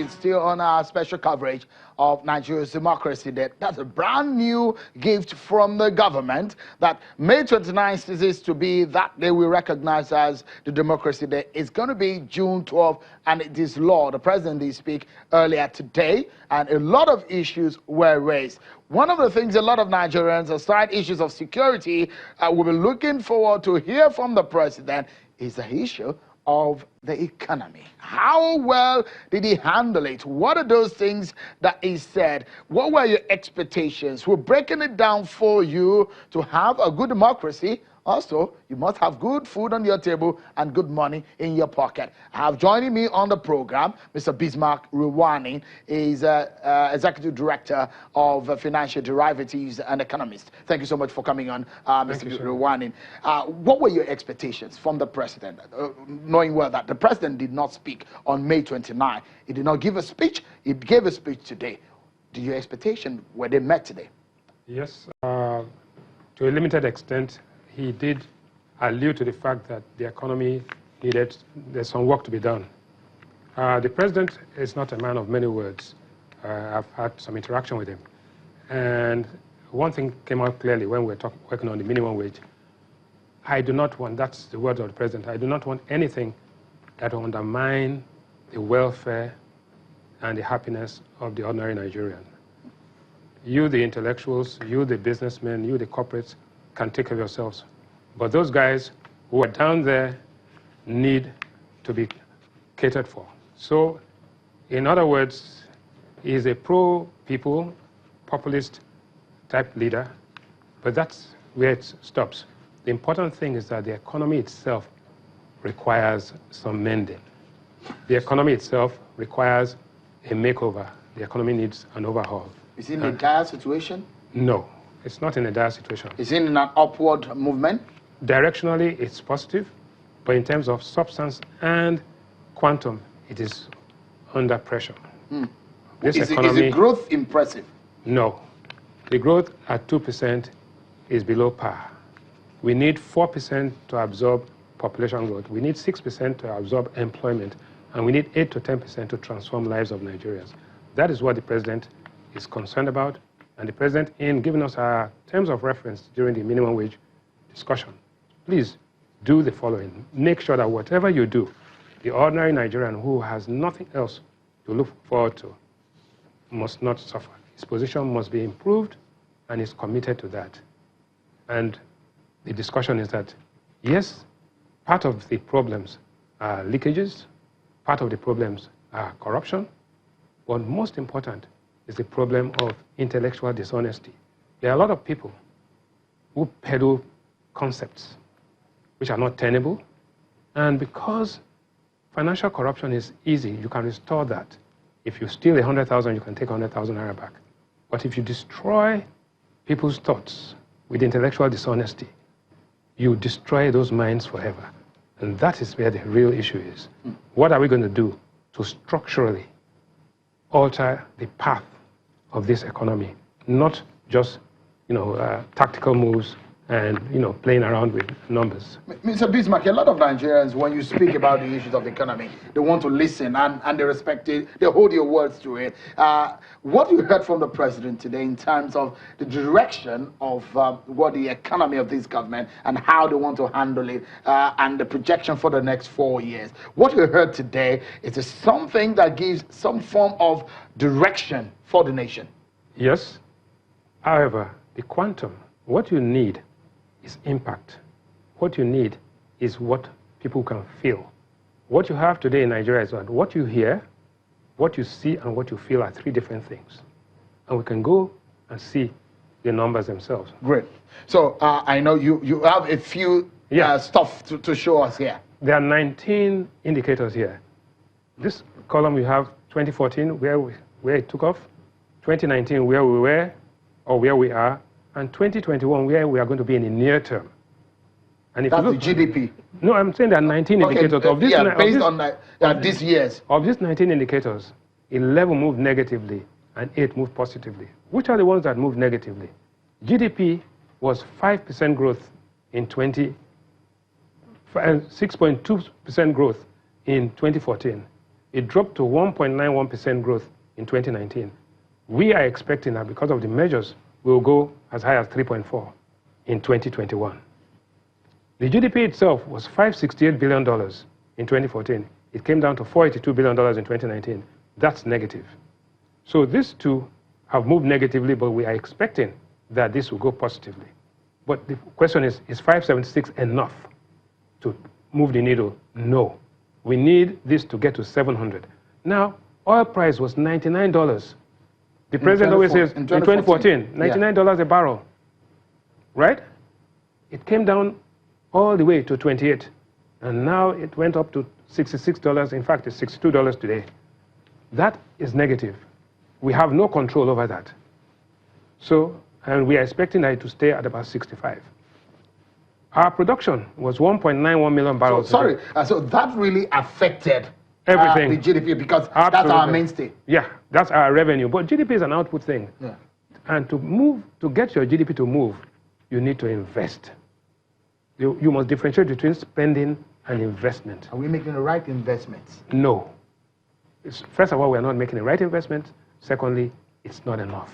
is still on our special coverage of Nigeria's democracy day. That's a brand new gift from the government that May 29th is to be that day we recognize as the democracy day. It's going to be June 12th, and it is law. The president did speak earlier today, and a lot of issues were raised. One of the things a lot of Nigerians, aside issues of security, will be looking forward to hear from the president is the issue of the economy. How well did he handle it? What are those things that he said? What were your expectations? We're breaking it down for you to have a good democracy. Also, you must have good food on your table and good money in your pocket. I have joining me on the program, Mr. Bismarck Rewane. He's Executive Director of Financial Derivatives and Economist. Thank you so much for coming on, Mr. Rewane. What were your expectations from the president, knowing well that the president did not speak on May 29? He did not give a speech. He gave a speech today. Do your expectations, were they met today? Yes, to a limited extent. He did allude to the fact that the economy there's some work to be done. The president is not a man of many words. I've had some interaction with him. And one thing came out clearly when we were working on the minimum wage. I do not want, that's the word of the president, I do not want anything that will undermine the welfare and the happiness of the ordinary Nigerian. You, the intellectuals, you, the businessmen, you, the corporates, can take care of yourselves. But those guys who are down there need to be catered for. So, in other words, he's a pro-people, populist type leader, but that's where it stops. The important thing is that the economy itself requires some mending. The economy itself requires a makeover. The economy needs an overhaul. Is it in a dire situation? No. It's not in a dire situation. Is it in an upward movement? Directionally, it's positive, but in terms of substance and quantum, it is under pressure. This economy, is the growth impressive? No. The growth at 2% is below par. We need 4% to absorb population growth. We need 6% to absorb employment, and we need 8 to 10% to transform lives of Nigerians. That is what the president is concerned about. And the president, in giving us our terms of reference during the minimum wage discussion, please do the following. Make sure that whatever you do, the ordinary Nigerian who has nothing else to look forward to must not suffer. His position must be improved, and he's committed to that. And the discussion is that, yes, part of the problems are leakages, part of the problems are corruption, but most important is the problem of intellectual dishonesty. There are a lot of people who peddle concepts which are not tenable, and because financial corruption is easy, you can restore that. If you steal 100,000, you can take 100,000 naira back. But if you destroy people's thoughts with intellectual dishonesty, you destroy those minds forever. And that is where the real issue is. What are we going to do to structurally alter the path of this economy, not just, tactical moves and, playing around with numbers? Mr. Bismarck, a lot of Nigerians, when you speak about the issues of the economy, they want to listen and they respect it, they hold your words to it. What you heard from the president today in terms of the direction of what the economy of this government and how they want to handle it and the projection for the next 4 years. What you heard today is something that gives some form of direction for the nation. Yes. However, the quantum, what you need is impact. What you need is what people can feel. What you have today in Nigeria is that what you hear, what you see, and what you feel are 3 different things. And we can go and see the numbers themselves. Great. So I know you have a few stuff to show us here. There are 19 indicators here. This column we have 2014, where it took off, 2019, where we were or where we are, and 2021, where we are going to be in the near term. And if that's you look, the GDP. No, I'm saying there are 19 indicators. Of this, based on these years. Of these 19 indicators, 11 moved negatively and 8 moved positively. Which are the ones that moved negatively? GDP was 5% growth in 6.2% growth in 2014. It dropped to 1.91% growth in 2019. We are expecting that because of the measures, we'll go as high as 3.4 in 2021. The GDP itself was $568 billion in 2014. It came down to $482 billion in 2019. That's negative. So these two have moved negatively, but we are expecting that this will go positively. But the question is 576 enough to move the needle? No. We need this to get to 700. Now, oil price was $99. The president always says, in 2014, $99 a barrel, right? It came down all the way to 28, and now it went up to $66. In fact, it's $62 today. That is negative. We have no control over that. So, and we are expecting that to stay at about 65. Our production was 1.91 million barrels. So that really affected everything. The GDP, because that's our mainstay. Yeah, that's our revenue. But GDP is an output thing. Yeah. And to get your GDP to move, you need to invest. You must differentiate between spending and investment. Are we making the right investments? No. First of all, we're not making the right investment. Secondly, it's not enough.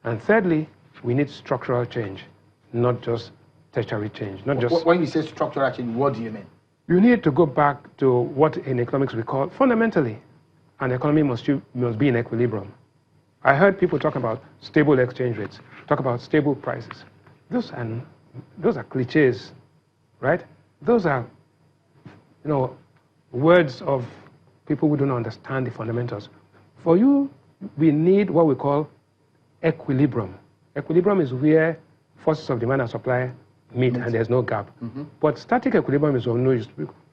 And thirdly, we need structural change, not just tertiary change. Not just. When you say structural change, what do you mean? You need to go back to what in economics we call, fundamentally, an economy must be in equilibrium. I heard people talk about stable exchange rates, talk about stable prices. Those are cliches, right? Those are, words of people who don't understand the fundamentals. For you, we need what we call equilibrium. Equilibrium is where forces of demand and supply meet and there's no gap. But static equilibrium is of no use.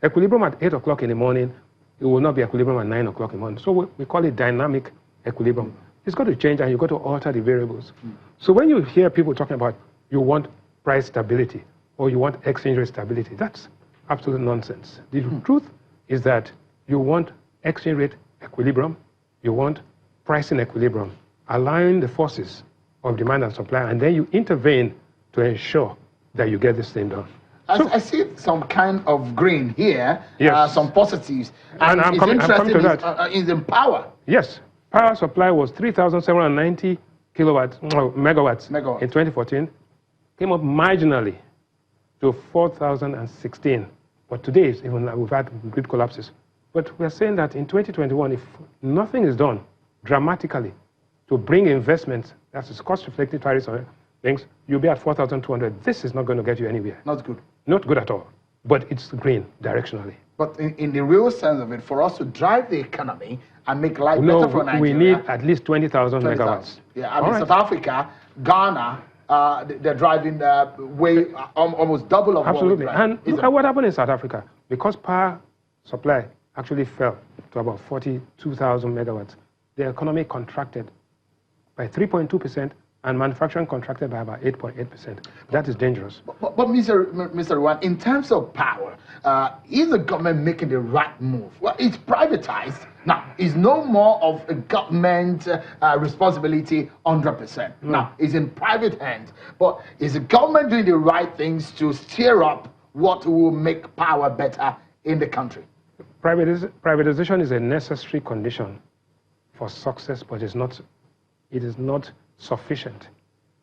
Equilibrium at 8 o'clock in the morning, it will not be equilibrium at 9 o'clock in the morning. So we call it dynamic equilibrium. It's got to change and you've got to alter the variables. So when you hear people talking about you want price stability or you want exchange rate stability, that's absolute nonsense. The truth is that you want exchange rate equilibrium, you want pricing equilibrium, allowing the forces of demand and supply, and then you intervene to ensure that you get this thing done. I see some kind of green here, yes. Some positives. And I'm coming to that. Is in power. Yes. Power supply was 3,790 megawatts in 2014. Came up marginally to 4,016. But today, we've had grid collapses. But we're saying that in 2021, if nothing is done dramatically to bring investments, that's cost-reflective tariffs on things, you'll be at 4,200. This is not going to get you anywhere. Not good. Not good at all. But it's green directionally. But in the real sense of it, for us to drive the economy and make life better for Nigeria, we need at least 20,000 megawatts. Yeah, I mean, South Africa, Ghana, they're driving way almost double of absolutely. What we drive. And look at what happened in South Africa. Because power supply actually fell to about 42,000 megawatts, the economy contracted by 3.2%, and manufacturing contracted by about 8.8%. That is dangerous. But Mr. Rewane, in terms of power, is the government making the right move? Well, it's privatized. Now, it's no more of a government responsibility 100%. Now, it's in private hands. But is the government doing the right things to steer up what will make power better in the country? Privatization is a necessary condition for success, but it is not sufficient.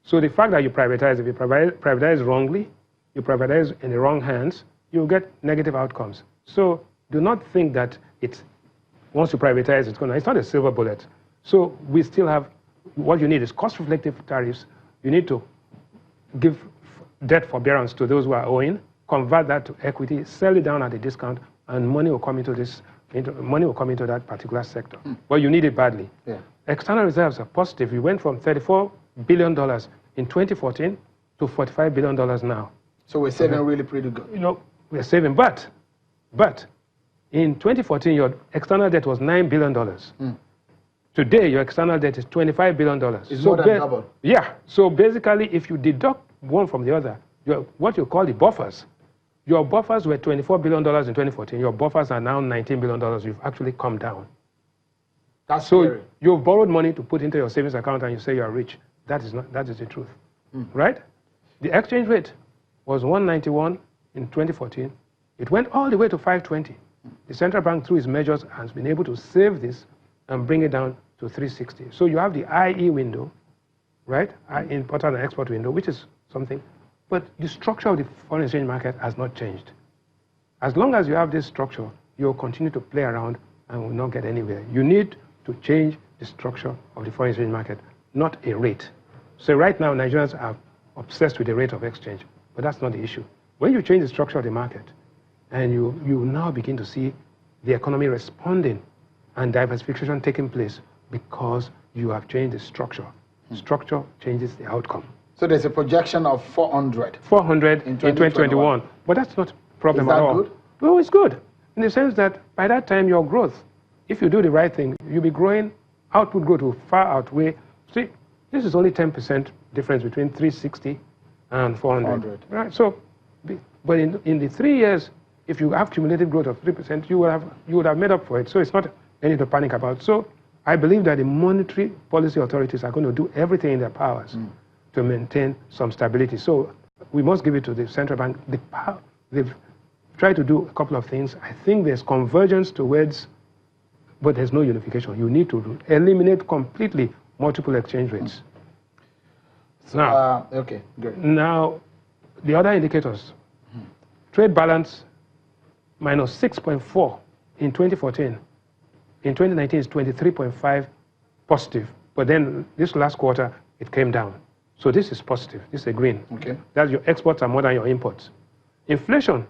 So the fact that you privatize, if you privatize wrongly, you privatize in the wrong hands, you'll get negative outcomes. So do not think that once you privatize, it's not a silver bullet. So we still have, what you need is cost-reflective tariffs. You need to give debt forbearance to those who are owing, convert that to equity, sell it down at a discount, and money will come into that particular sector. But you need it badly. Yeah. External reserves are positive. We went from $34 billion in 2014 to $45 billion now. So we're saving really pretty good. We're saving. But in 2014, your external debt was $9 billion. Today, your external debt is $25 billion. It's more than double. Yeah. So basically, if you deduct one from the other, what you call the buffers, your buffers were $24 billion in 2014. Your buffers are now $19 billion. You've actually come down. That's so scary. You've borrowed money to put into your savings account and you say you're rich. That is the truth, right? The exchange rate was 191 in 2014. It went all the way to 520 The central bank, through its measures, has been able to save this and bring it down to 360. So you have the IE window, right? Import and export window, which is something. But the structure of the foreign exchange market has not changed. As long as you have this structure, you'll continue to play around and will not get anywhere. You need to change the structure of the foreign exchange market, not a rate. So right now, Nigerians are obsessed with the rate of exchange, but that's not the issue. When you change the structure of the market, and you now begin to see the economy responding and diversification taking place because you have changed the structure. Structure changes the outcome. So there's a projection of 400. 400 in 2021. But that's not a problem at all. Is that good? Well, it's good in the sense that by that time, your growth, if you do the right thing, you'll be growing, output growth will far outweigh. See, this is only 10% difference between 360 and 400. Right? So, but in the 3 years, if you have cumulative growth of 3%, you would have made up for it. So it's not anything to panic about. So I believe that the monetary policy authorities are going to do everything in their powers to maintain some stability. So we must give it to the central bank. They've tried to do a couple of things. I think there's convergence towards, but there's no unification. You need to eliminate completely multiple exchange rates. So, now, okay, good. Now, the other indicators, trade balance, minus 6.4 in 2014. In 2019, it's 23.5 positive. But then this last quarter, it came down. So this is positive. This is a green. Okay. That's your exports are more than your imports. Inflation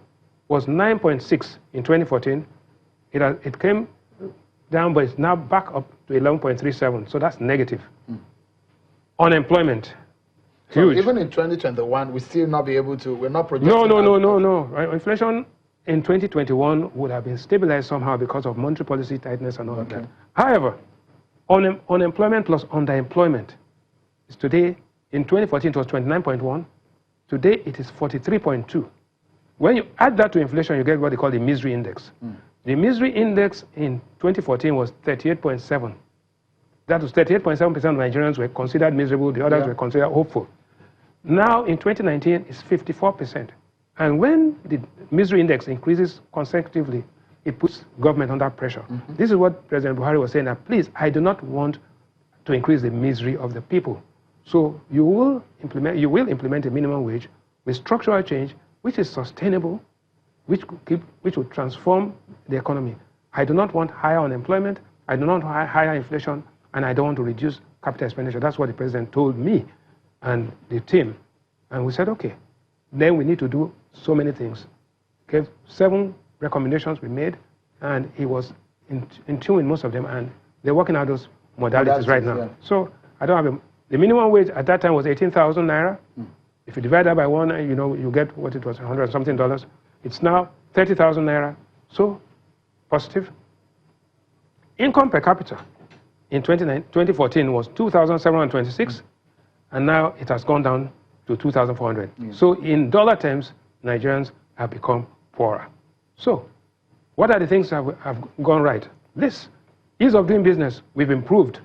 was 9.6 in 2014. It came down, but it's now back up to 11.37. So that's negative. Unemployment, so huge. Even in 2021, we still not be able to, we're not projecting. No. Right? Inflation in 2021 would have been stabilized somehow because of monetary policy tightness and all of that. However, unemployment plus underemployment is today, in 2014 it was 29.1, today it is 43.2. When you add that to inflation, you get what they call the misery index. The misery index in 2014 was 38.7. That was 38.7% of Nigerians were considered miserable, the others were considered hopeful. Now in 2019, it's 54%. And when the misery index increases consecutively, it puts government under pressure. This is what President Buhari was saying, that please, I do not want to increase the misery of the people. So you will implement a minimum wage with structural change, which is sustainable, which will transform the economy. I do not want higher unemployment, I do not want higher inflation, and I don't want to reduce capital expenditure. That's what the president told me and the team. And we said, okay, then we need to do so many things. Okay, 7 recommendations we made, and he was in tune with most of them, and they're working out those modalities right now. Yeah. So I don't have the minimum wage at that time was 18,000 naira. If you divide that by 1, you get what it was, $100 and something. It's now 30,000 naira. So positive. Income per capita in 2014 was 2,726, and now it has gone down to 2,400. So in dollar terms, Nigerians have become poorer. So what are the things that have gone right? This ease of doing business, we've improved.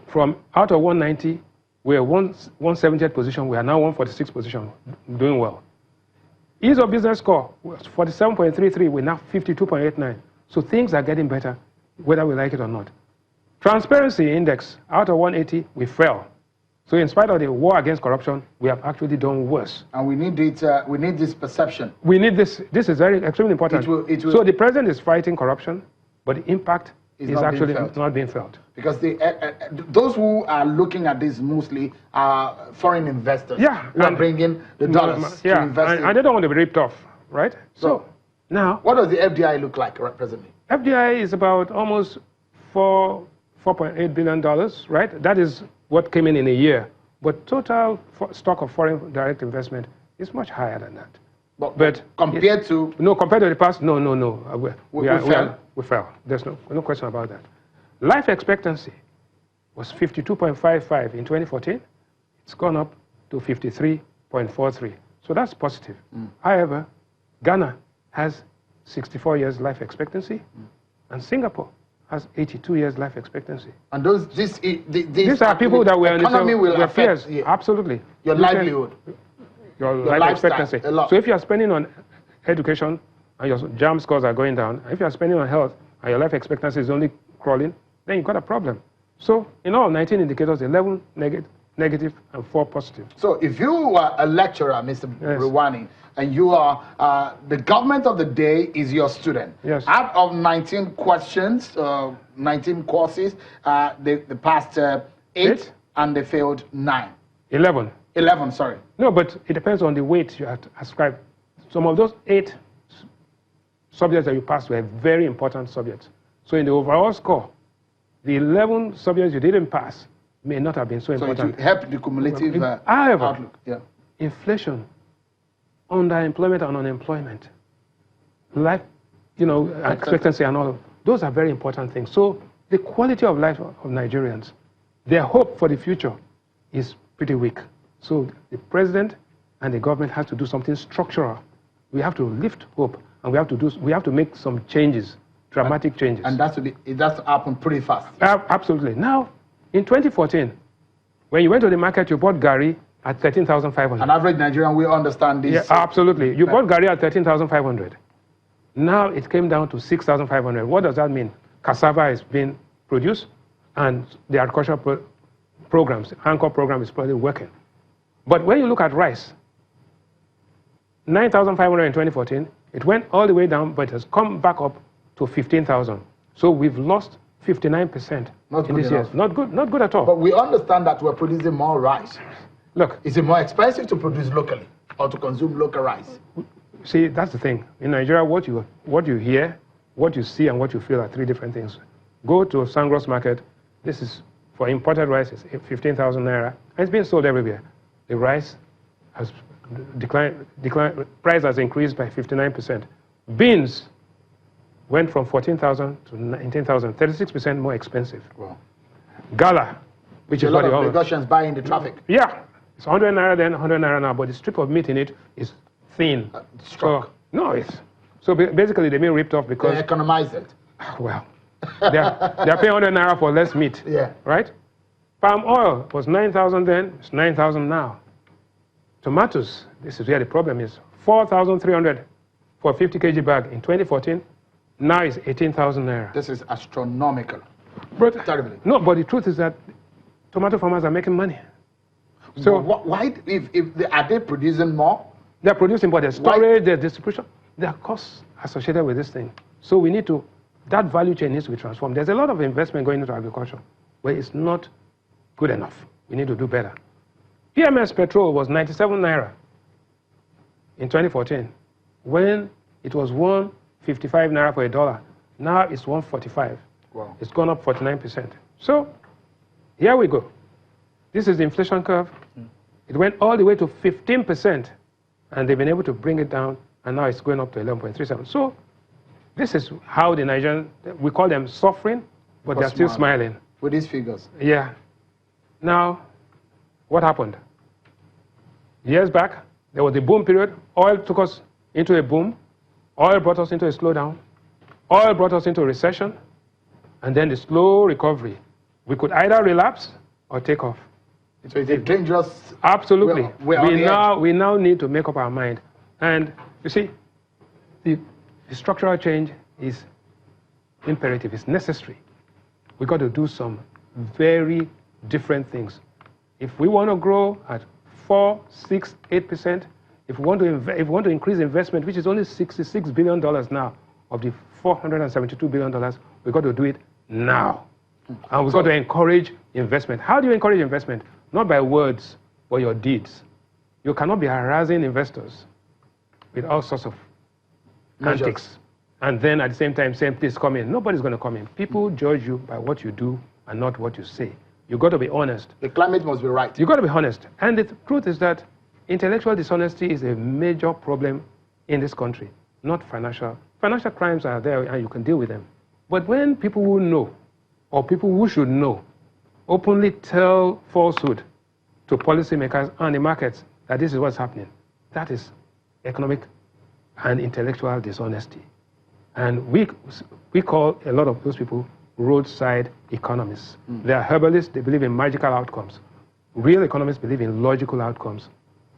From out of 190, we're 170th position. We are now 146th position, doing well. Ease of business score was 47.33. We're now 52.89. So things are getting better, whether we like it or not. Transparency index, out of 180, we fell. So in spite of the war against corruption, we have actually done worse. And we need it. We need this perception. We need this. This is extremely important. So the president is fighting corruption, but the impact is actually not being felt. Because those who are looking at this mostly are foreign investors. Yeah, who are bringing the dollars to invest. And they don't want to be ripped off, right? So now, what does the FDI look like presently? FDI is about almost $4.8 billion, right? That is what came in a year. But total stock of foreign direct investment is much higher than that. But compared to... No, compared to the past, no. We fell. There's no question about that. Life expectancy was 52.55 in 2014. It's gone up to 53.43. So that's positive. However, Ghana has 64 years life expectancy, and Singapore has 82 years life expectancy. And these are people that were in the economy will affect absolutely your livelihood, your life expectancy. So if you are spending on education, and your JAM scores are going down, if you are spending on health and your life expectancy is only crawling, then you've got a problem. So in all 19 indicators, 11 negative and 4 positive. So if you are a lecturer, Mr. Yes. Rewane, and you are, the government of the day is your student. Yes. Out of 19 questions, 19 courses, they passed 8 and they failed 9. 11. 11, sorry. No, but it depends on the weight you have to ascribe. Some of those 8 subjects that you passed were very important subjects. So in the overall score, the 11 subjects you didn't pass may not have been so important. So it helped the cumulative however, outlook. Yeah. Inflation, underemployment and unemployment, life, expectancy and all, those are very important things. So the quality of life of Nigerians, their hope for the future is pretty weak. So the president and the government has to do something structural. We have to lift hope, and we have to make some changes, dramatic changes. And it has to happen pretty fast. Absolutely. Now, in 2014, when you went to the market, you bought Gary at 13,500. An average Nigerian will understand this. Yeah, absolutely. You bought Gary at 13,500. Now it came down to 6,500. What does that mean? Cassava is being produced, and the agricultural programs, Anchor program is probably working. But when you look at rice, 9,500 in 2014, it went all the way down, but it has come back up to 15,000. So we've lost 59% in this year. Not good at all. But we understand that we're producing more rice. Look, is it more expensive to produce locally or to consume local rice? See, that's the thing. In Nigeria, what you hear, what you see, and what you feel are 3 different things. Go to a Sangros market. This is for imported rice. It's 15,000 naira, and it's being sold everywhere. The rice has declined. Price has increased by 59%. Beans went from 14,000 to 19,000, 36% more expensive. Wow. Gala, which is a lot of Lagosians buying the traffic. Yeah, it's 100 naira then, 100 naira now, but the strip of meat in it is thin. So, no, basically they're being ripped off because they economize it. Well, they're paying 100 naira for less meat. Yeah. Right? Palm oil was 9,000 then, it's 9,000 now. Tomatoes, this is where the problem is. 4,300 for a 50 kg bag in 2014. Now it's 18,000 naira. This is astronomical. But, terribly. No, but the truth is that tomato farmers are making money. So why, are they producing more? They're producing, but there's storage, there's distribution. There are costs associated with this thing. So we need to, that value chain needs to be transformed. There's a lot of investment going into agriculture, but it's not good enough. We need to do better. PMS petrol was 97 naira in 2014, when it was 155 naira for $1. Now it's 145. Wow. It's gone up 49%. So here we go. This is the inflation curve. It went all the way to 15%, and they've been able to bring it down, and now it's going up to 11.37. So this is how the Nigerian, we call them suffering, but they're still smiling. With these figures. Yeah. Now, what happened? Years back, there was a boom period. Oil took us into a boom. Oil brought us into a slowdown. Oil brought us into a recession. And then the slow recovery. We could either relapse or take off. So it's a dangerous... Absolutely. We now need to make up our mind. And you see, the structural change is imperative. It's necessary. We've got to do some very different things. If we want to grow at 4, 6, 8%, if we want to increase investment, which is only $66 billion now, of the $472 billion, we've got to do it now. And we've got to encourage investment. How do you encourage investment? Not by words, but your deeds. You cannot be harassing investors with all sorts of antics, and then at the same time saying, please come in. Nobody's going to come in. People judge you by what you do and not what you say. You've got to be honest. The climate must be right. You've got to be honest. And the truth is that intellectual dishonesty is a major problem in this country, not financial. Financial crimes are there and you can deal with them. But when people who know, or people who should know, openly tell falsehood to policymakers and the markets that this is what's happening, that is economic and intellectual dishonesty. And we call a lot of those people roadside economists. They are herbalists, they believe in magical outcomes. Real economists believe in logical outcomes.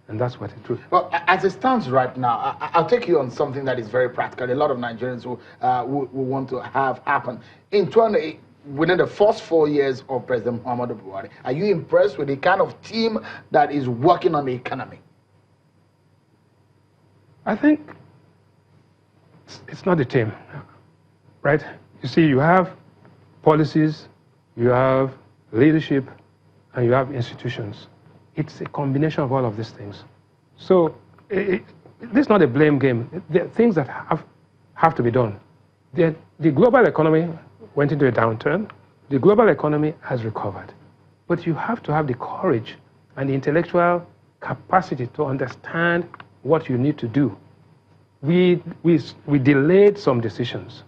And that's what it's true. Well, as it stands right now, I'll take you on something that is very practical. A lot of Nigerians who want to have happen. Within the first 4 years of President Muhammadu Buhari, are you impressed with the kind of team that is working on the economy? I think it's not the team, right? You see, you have policies, you have leadership, and you have institutions. It's a combination of all of these things. So this is not a blame game. There are things that have to be done. The global economy went into a downturn. The global economy has recovered. But you have to have the courage and the intellectual capacity to understand what you need to do. We delayed some decisions.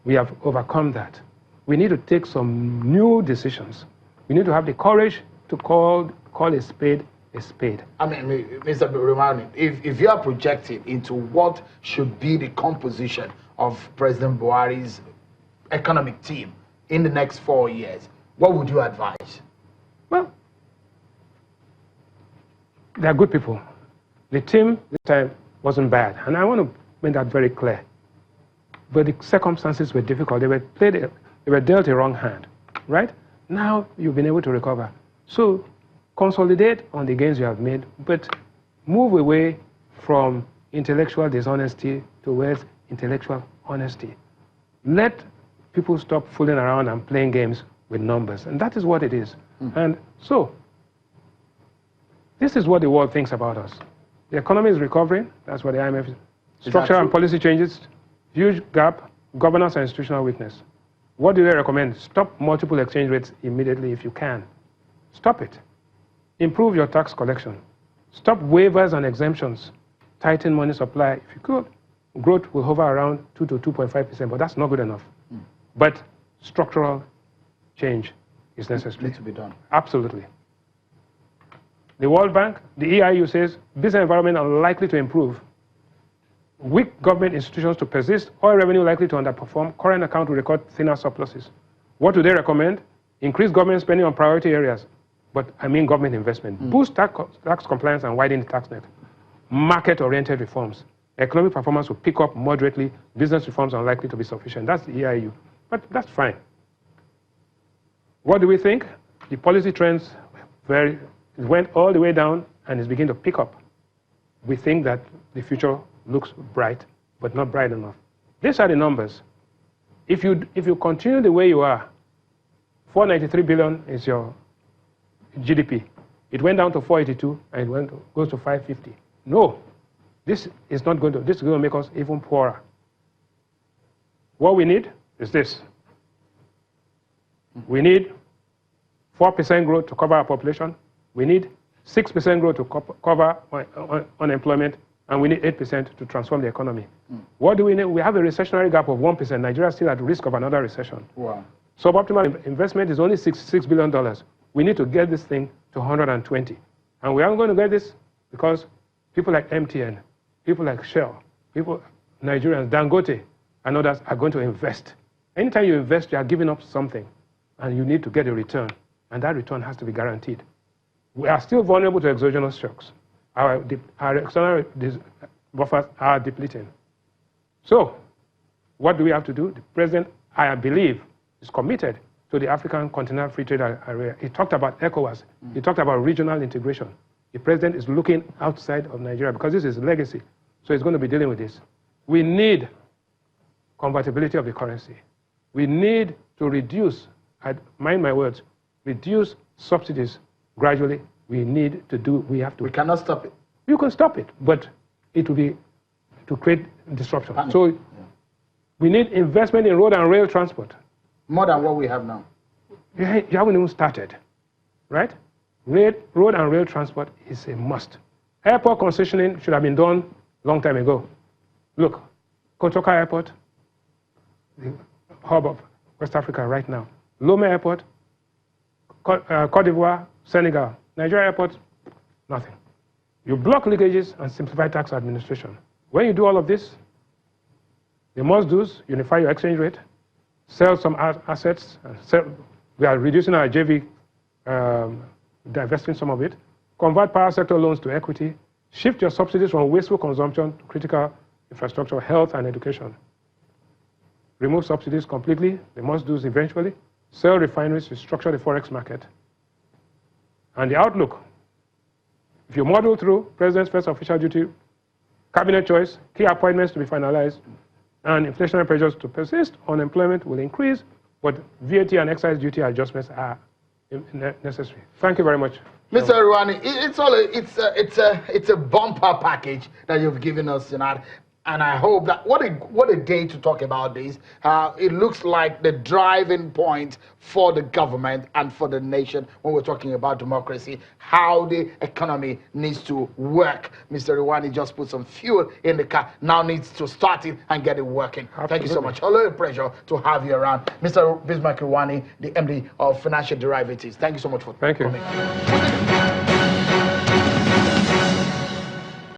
We have overcome that. We need to take some new decisions. We need to have the courage to call a spade a spade. I mean, Mr. Rewane, if you are projecting into what should be the composition of President Buhari's economic team in the next 4 years, what would you advise? Well, they are good people. The team this time wasn't bad, and I want to make that very clear. But the circumstances were difficult. They were dealt a wrong hand, right? Now you've been able to recover. So consolidate on the gains you have made, but move away from intellectual dishonesty towards intellectual honesty. Let people stop fooling around and playing games with numbers, and that is what it is. And so, this is what the world thinks about us. The economy is recovering, that's what the IMF is. Structural and policy changes, huge gap, governance and institutional weakness. What do they recommend? Stop multiple exchange rates immediately if you can. Stop it. Improve your tax collection. Stop waivers and exemptions. Tighten money supply. If you could, growth will hover around 2 to 2.5%, but that's not good enough. But structural change is necessary. Needs to be done. Absolutely. The World Bank, the EIU says, business environment unlikely to improve. Weak government institutions to persist, oil revenue likely to underperform, current account will record thinner surpluses. What do they recommend? Increase government spending on priority areas, but I mean government investment. Boost tax compliance and widen the tax net. Market-oriented reforms. Economic performance will pick up moderately, business reforms are unlikely to be sufficient. That's the EIU, but that's fine. What do we think? The policy trends went all the way down and is beginning to pick up. We think that the future looks bright, but not bright enough. These are the numbers. If you continue the way you are, 493 billion is your GDP. It went down to 482 and it goes to 550. No, this is not going to. This is going to make us even poorer. What we need is this. We need 4% growth to cover our population. We need 6% growth to cover unemployment. And we need 8% to transform the economy. What do we need? We have a recessionary gap of 1%. Nigeria is still at risk of another recession. Wow. Suboptimal investment is only $66 billion. We need to get this thing to 120. And we aren't going to get this because people like MTN, people like Shell, Nigerians, Dangote, and others are going to invest. Anytime you invest, you are giving up something, and you need to get a return, and that return has to be guaranteed. We are still vulnerable to exogenous shocks. Our external buffers are depleting. So, what do we have to do? The president, I believe, is committed to the African Continental Free Trade Area. He talked about ECOWAS. He talked about regional integration. The president is looking outside of Nigeria because this is legacy. So he's going to be dealing with this. We need convertibility of the currency. We need to reduce, mind my words, reduce subsidies gradually. We cannot stop it. You can stop it, but it will be to create disruption. Panic. So we need investment in road and rail transport. More than what we have now. You haven't even started, right? Road and rail transport is a must. Airport concessioning should have been done long time ago. Look, Kotoka Airport, the hub of West Africa right now. Lome Airport, Cote d'Ivoire, Senegal. Nigeria Airport, nothing. You block leakages and simplify tax administration. When you do all of this, the must-dos, unify your exchange rate, sell some assets, we are reducing our JV, divesting some of it, convert power sector loans to equity, Shift your subsidies from wasteful consumption to critical infrastructure, health, and education. Remove subsidies completely. They must do this eventually. Sell refineries, restructure the Forex market. And the outlook, if you model through President's first official duty, cabinet choice, key appointments to be finalized, and inflationary pressures to persist, unemployment will increase, but VAT and excise duty adjustments are necessary. Thank you very much. Mr. Rewane, it's a bumper package that you've given us tonight. And I hope that, what a day to talk about this. It looks like the driving point for the government and for the nation when we're talking about democracy, how the economy needs to work. Mr. Rewane just put some fuel in the car, now needs to start it and get it working. Absolutely. Thank you so much. Hello, a pleasure to have you around. Mr. Bismarck Rewane, the MD of Financial Derivatives. Thank you so much for coming.